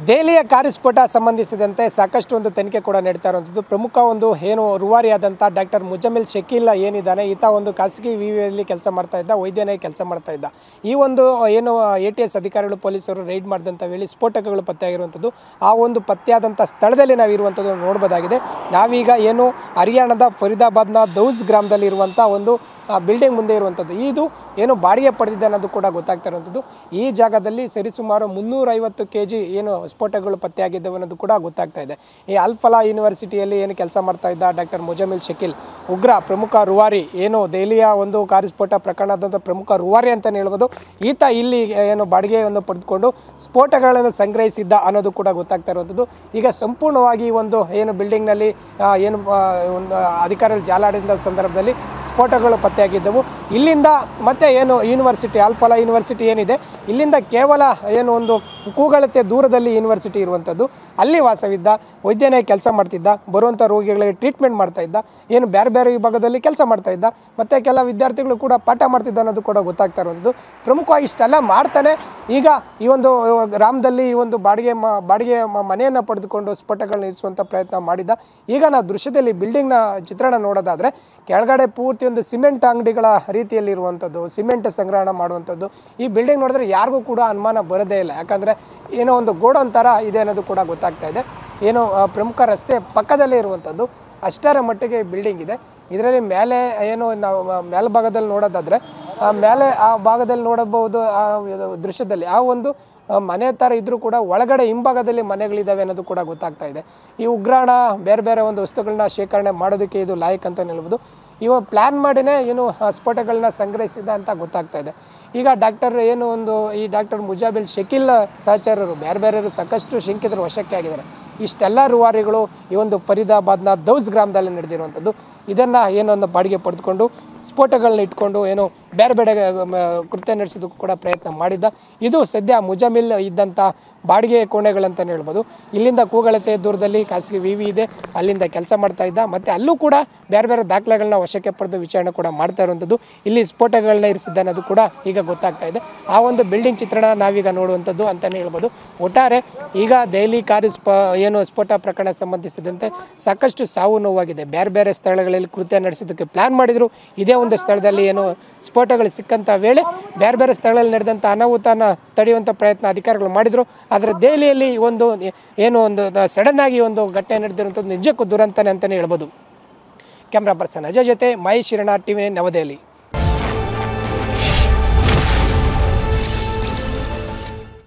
ದೆಹಲಿಯ ಕಾರು ಸ್ಫೋಟ ಸಂಬಂಧಿಸಿದಂತೆ ಸಾಕಷ್ಟು ಒಂದು ತನಿಖೆ ಕೂಡ ನಡೀತಾ ಇರುವಂಥದ್ದು. ಪ್ರಮುಖ ಒಂದು ಏನು ರೂವಾರಿಯಾದಂಥ ಡಾಕ್ಟರ್ ಮುಜಮಿಲ್ ಶಕೀಲ್ ಏನಿದ್ದಾನೆ, ಈತ ಒಂದು ಖಾಸಗಿ ವಿವಿಯಲ್ಲಿ ಕೆಲಸ ಮಾಡ್ತಾ ಇದ್ದ, ವೈದ್ಯನಾಗಿ ಕೆಲಸ ಮಾಡ್ತಾ ಇದ್ದ. ಈ ಒಂದು ಏನು ATS ಅಧಿಕಾರಿಗಳು ಪೊಲೀಸರು ರೈಡ್ ಮಾಡಿದಂಥ ವೇಳೆ ಸ್ಫೋಟಕಗಳು ಪತ್ತೆಯಾಗಿರುವಂಥದ್ದು. ಆ ಒಂದು ಪತ್ತೆಯಾದಂಥ ಸ್ಥಳದಲ್ಲಿ ನಾವು ಇರುವಂಥದ್ದು ನೋಡಬಹುದಾಗಿದೆ. ನಾವೀಗ ಏನು ಹರಿಯಾಣದ ಫರೀದಾಬಾದ್ನ ದೌಸ್ ಗ್ರಾಮದಲ್ಲಿ ಇರುವಂಥ ಒಂದು ಬಿಲ್ಡಿಂಗ್ ಮುಂದೆ ಇರುವಂಥದ್ದು. ಇದು ಏನು ಬಾಡಿಗೆ ಪಡೆದಿದೆ ಅನ್ನೋದು ಕೂಡ ಗೊತ್ತಾಗ್ತಾ ಇರುವಂಥದ್ದು. ಈ ಜಾಗದಲ್ಲಿ ಸರಿಸುಮಾರು 350 kg ಏನು ಸ್ಫೋಟಗಳು ಪತ್ತೆಯಾಗಿದ್ದವು ಅನ್ನೋದು ಕೂಡ ಗೊತ್ತಾಗ್ತಾ ಇದೆ. ಈ ಅಲ್-ಫಲಾ ಯೂನಿವರ್ಸಿಟಿಯಲ್ಲಿ ಏನು ಕೆಲಸ ಮಾಡ್ತಾ ಇದ್ದ ಡಾಕ್ಟರ್ ಮುಜಮಿಲ್ ಶಕೀಲ್ ಉಗ್ರ ಪ್ರಮುಖ ರೂವಾರಿ, ಏನು ದೆಹಲಿಯ ಒಂದು ಕಾರು ಸ್ಫೋಟ ಪ್ರಕರಣದ ಪ್ರಮುಖ ರೂವಾರಿ ಅಂತಲೇ ಹೇಳ್ಬೋದು. ಈತ ಇಲ್ಲಿ ಏನು ಬಾಡಿಗೆಯನ್ನು ಪಡೆದುಕೊಂಡು ಸ್ಫೋಟಗಳನ್ನು ಸಂಗ್ರಹಿಸಿದ್ದ ಅನ್ನೋದು ಕೂಡ ಗೊತ್ತಾಗ್ತಾ ಇರುವಂಥದ್ದು. ಈಗ ಸಂಪೂರ್ಣವಾಗಿ ಒಂದು ಏನು ಬಿಲ್ಡಿಂಗ್ನಲ್ಲಿ ಏನು ಒಂದು ಅಧಿಕಾರಿಗಳು ಜಾಲಾಡಿದ ಸಂದರ್ಭದಲ್ಲಿ ಸ್ಫೋಟಗಳು ಪತ್ತೆಯಾಗಿದ್ದವು. ಇಲ್ಲಿಂದ ಮತ್ತೆ ಏನು ಯೂನಿವರ್ಸಿಟಿ ಅಲ್-ಫಲಾ ಯೂನಿವರ್ಸಿಟಿ ಏನಿದೆ, ಇಲ್ಲಿಂದ ಕೇವಲ ಏನು ಒಂದು ಕೂಗಳತೆ ದೂರದಲ್ಲಿ ಯೂನಿವರ್ಸಿಟಿ ಇರುವಂಥದ್ದು. ಅಲ್ಲಿ ವಾಸವಿದ್ದ, ವೈದ್ಯನಾಗಿ ಕೆಲಸ ಮಾಡ್ತಿದ್ದ, ಬರುವಂಥ ರೋಗಿಗಳಿಗೆ ಟ್ರೀಟ್ಮೆಂಟ್ ಮಾಡ್ತಾ ಇದ್ದ, ಏನು ಬೇರೆ ಬೇರೆ ವಿಭಾಗದಲ್ಲಿ ಕೆಲಸ ಮಾಡ್ತಾ ಇದ್ದ, ಮತ್ತು ಕೆಲ ವಿದ್ಯಾರ್ಥಿಗಳು ಕೂಡ ಪಾಠ ಮಾಡ್ತಿದ್ದ ಅನ್ನೋದು ಕೂಡ ಗೊತ್ತಾಗ್ತಾ ಇರುವಂಥದ್ದು. ಪ್ರಮುಖವಾಗಿ ಇಷ್ಟೆಲ್ಲ ಮಾಡ್ತಾನೆ ಈಗ ಈ ಒಂದು ಗ್ರಾಮದಲ್ಲಿ ಈ ಒಂದು ಬಾಡಿಗೆ ಮನೆಯನ್ನು ಪಡೆದುಕೊಂಡು ಸ್ಫೋಟಗಳನ್ನ ಇರಿಸುವಂಥ ಪ್ರಯತ್ನ ಮಾಡಿದ್ದ. ಈಗ ನಾವು ದೃಶ್ಯದಲ್ಲಿ ಬಿಲ್ಡಿಂಗ್ನ ಚಿತ್ರಣ ನೋಡೋದಾದರೆ ಕೆಳಗಡೆ ಪೂರ್ತಿ ಒಂದು ಸಿಮೆಂಟ್ ಅಂಗಡಿಗಳ ರೀತಿಯಲ್ಲಿ ಇರುವಂಥದ್ದು, ಸಿಮೆಂಟ್ ಸಂಗ್ರಹಣ ಮಾಡುವಂಥದ್ದು. ಈ ಬಿಲ್ಡಿಂಗ್ ನೋಡಿದ್ರೆ ಯಾರಿಗೂ ಕೂಡ ಅನುಮಾನ ಬರೋದೇ ಇಲ್ಲ, ಯಾಕಂದರೆ ಏನೋ ಒಂದು ಗೋಡೌನ್ ಥರ ಇದೆ ಅನ್ನೋದು ಕೂಡ ಗೊತ್ತಾಗ್ತಾ ಇದೆ. ಏನೋ ಪ್ರಮುಖ ರಸ್ತೆ ಪಕ್ಕದಲ್ಲೇ ಇರುವಂಥದ್ದು, ಅಷ್ಟರ ಮಟ್ಟಿಗೆ ಬಿಲ್ಡಿಂಗ್ ಇದೆ. ಇದರಲ್ಲಿ ಮೇಲೆ ಏನು ನಾವು ಮೇಲ್ಭಾಗದಲ್ಲಿ ನೋಡೋದಾದರೆ ಮೇಲೆ ಆ ಭಾಗದಲ್ಲಿ ನೋಡಬಹುದು, ಆ ದೃಶ್ಯದಲ್ಲಿ ಆ ಒಂದು ಮನೆ ಥರ ಇದ್ದರೂ ಕೂಡ ಒಳಗಡೆ ಹಿಂಭಾಗದಲ್ಲಿ ಮನೆಗಳಿದ್ದಾವೆ ಅನ್ನೋದು ಕೂಡ ಗೊತ್ತಾಗ್ತಾ ಇದೆ. ಈ ಉಗ್ರಾಣ ಬೇರೆ ಬೇರೆ ಒಂದು ವಸ್ತುಗಳನ್ನ ಶೇಖರಣೆ ಮಾಡೋದಕ್ಕೆ ಇದು ಲಾಯಕ್ ಅಂತ ಹೇಳ್ಬೋದು. ಇವ ಪ್ಲ್ಯಾನ್ ಮಾಡಿನೇ ಏನು ಸ್ಫೋಟಗಳನ್ನ ಸಂಗ್ರಹಿಸಿದ ಅಂತ ಗೊತ್ತಾಗ್ತಾ ಇದೆ. ಈಗ ಈ ಡಾಕ್ಟರ್ ಮುಜಮಿಲ್ ಶಕೀಲ್ ಸಹಚರರು ಬೇರೆ ಬೇರೆಯವರು ಸಾಕಷ್ಟು ಶಂಕಿತರ ವಶಕ್ಕೆ ಆಗಿದ್ದಾರೆ. ಇಷ್ಟೆಲ್ಲ ರೂವಾರಿಗಳು ಈ ಒಂದು ಫರೀದಾಬಾದ್ನ ದೌಸ್ ಗ್ರಾಮದಲ್ಲಿ ನಡೆದಿರುವಂಥದ್ದು. ಇದನ್ನು ಏನೊಂದು ಬಾಡಿಗೆ ಪಡೆದುಕೊಂಡು ಸ್ಫೋಟಗಳನ್ನ ಇಟ್ಕೊಂಡು ಏನು ಬೇರೆ ಬೇರೆ ಕೃತ್ಯ ನಡೆಸೋದಕ್ಕೂ ಕೂಡ ಪ್ರಯತ್ನ ಮಾಡಿದ್ದ. ಇದು ಸದ್ಯ ಮುಜಮಿಲ್ ಇದ್ದಂಥ ಬಾಡಿಗೆ ಕೋಣೆಗಳಂತಲೇ ಹೇಳ್ಬೋದು. ಇಲ್ಲಿಂದ ಕೂಗಳತೆ ದೂರದಲ್ಲಿ ಖಾಸಗಿ ವಿವಿ ಇದೆ, ಅಲ್ಲಿಂದ ಕೆಲಸ ಮಾಡ್ತಾ ಇದ್ದ. ಮತ್ತು ಅಲ್ಲೂ ಕೂಡ ಬೇರೆ ಬೇರೆ ದಾಖಲೆಗಳನ್ನ ವಶಕ್ಕೆ ಪಡೆದು ವಿಚಾರಣೆ ಕೂಡ ಮಾಡ್ತಾ ಇರುವಂಥದ್ದು. ಇಲ್ಲಿ ಸ್ಫೋಟಗಳನ್ನ ಇರಿಸಿದ್ದ ಅನ್ನೋದು ಕೂಡ ಈಗ ಗೊತ್ತಾಗ್ತಾ ಇದೆ. ಆ ಒಂದು ಬಿಲ್ಡಿಂಗ್ ಚಿತ್ರಣ ನಾವೀಗ ನೋಡುವಂಥದ್ದು ಅಂತಲೇ ಹೇಳ್ಬೋದು. ಒಟ್ಟಾರೆ ಈಗ ದೆಹಲಿ ಕಾರು ಸ್ಫೋಟ ಪ್ರಕರಣ ಸಂಬಂಧಿಸಿದಂತೆ ಸಾಕಷ್ಟು ಸಾವು ನೋವಾಗಿದೆ. ಬೇರೆ ಬೇರೆ ಸ್ಥಳಗಳಲ್ಲಿ ಕೃತ್ಯ ನಡೆಸೋದಕ್ಕೆ ಪ್ಲ್ಯಾನ್ ಮಾಡಿದರು. ಇದೇ ಒಂದು ಸ್ಥಳದಲ್ಲಿ ಏನು ಸ್ಫೋಟಗಳು ಸಿಕ್ಕಂಥ ವೇಳೆ ಬೇರೆ ಬೇರೆ ಸ್ಥಳಗಳಲ್ಲಿ ನಡೆದಂಥ ಅನಾಹುತನ ತಡೆಯುವಂಥ ಪ್ರಯತ್ನ ಅಧಿಕಾರಿಗಳು ಮಾಡಿದರು. ಆದರೆ ದೆಹಲಿಯಲ್ಲಿ ಒಂದು ಸಡನ್ ಆಗಿ ಒಂದು ಘಟನೆ ನಡೆದಿರುವಂಥದ್ದು ನಿಜಕ್ಕೂ ದುರಂತನೇ ಅಂತಲೇ ಹೇಳ್ಬೋದು. ಕ್ಯಾಮ್ರಾ ಪರ್ಸನ್ ಅಜಯ್ ಜೊತೆ ಮಹೇಶ್ ಶಿರಣ, TV9 ನವದೆಹಲಿ.